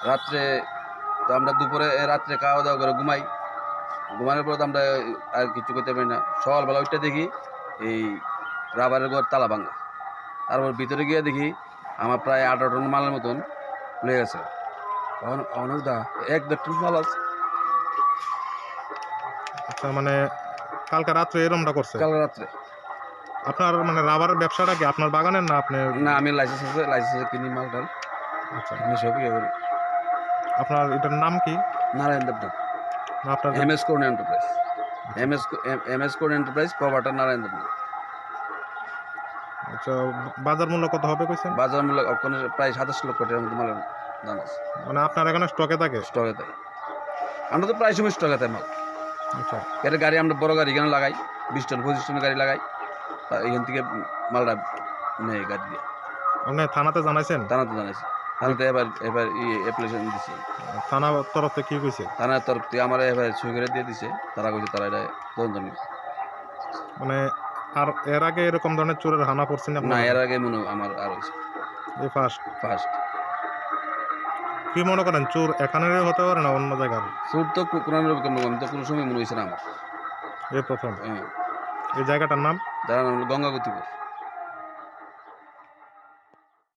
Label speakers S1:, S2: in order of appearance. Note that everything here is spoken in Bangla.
S1: রাত্রে তো আমরা দুপুরে রাত্রে খাওয়া দাওয়া করে ঘুমাই। ঘুমানোর পর তো আমরা আর কিছু করতে পারি না। সকালবেলা ওইটা দেখি এই রাবারের ঘর তালা ভাঙা। তারপর ভিতরে গিয়ে দেখি আমার প্রায় 18 টন মালের মতন লেগে গেছে। অনেকটা 1-1.5 টন মাল আছে।
S2: আচ্ছা, মানে কালকে রাত্রে এরমটা করছে?
S1: কাল রাত্রে।
S2: আপনার মানে রাবারের ব্যবসাটা কি আপনার বাগানের না আপনি?
S1: না, আমি লাইসেন্সে কিনি মাল টাল।
S2: আচ্ছা,
S1: কিনে সব ইয়ে করি।
S2: আপনার এটার নাম কি?
S1: নারায়ণ দেবনাথ।
S2: না আপনার
S1: MS কোন এন্টারপ্রাইজ। MS কোন এন্টারপ্রাইজ, প্রপার্টার নারায়ণ দেবনাথ।
S2: আচ্ছা, বাজার মূল্য কত হবে কইছেন?
S1: বাজার মূল্য ওখানে প্রায় 27 লক্ষ টাকার মতো মালের দাম আছে।
S2: মানে আপনার এখানে স্টকে থাকে?
S1: স্টকে থাকে। আমরা তো প্রায় সময় স্টকে থাকে মাল।
S2: আচ্ছা,
S1: এর গাড়ি আমরা বড় গাড়ি এখানে লাগাই, 20 টন 25 টন গাড়ি লাগাই। তা এখান থেকে মালটা নেই গাড়ি দিয়ে।
S2: আপনি থানাতে জানাইছেন?
S1: থানাতে জানাইছি। থানাতে এবার অ্যাপ্লিকেশন দিছি।
S2: থানা তরফ থেকে কি কইছে?
S1: থানার তরফ থেকে আমার এবার সই করে দিয়ে দিছে। তারা কইছে তারা এটা তদন্ত নিবে।
S2: মানে আর এর আগে এরকম ধরনের চোরের হানা পড়ছেন
S1: না,
S2: আপনার?
S1: এর আগে মনে হয় আমার আর হয়েছে
S2: এই ফার্স্ট?
S1: ফার্স্ট।
S2: কি মনে করেন চোর এখানেরই হতে পারে না অন্য জায়গার?
S1: চোর তো কোরআনের আমি তো কোনো সময় মনে হয়েছে না আমার।
S2: এই প্রথম?
S1: হ্যাঁ।
S2: এই জায়গাটার নাম?
S1: যার নাম হলো গঙ্গাগতিপুর।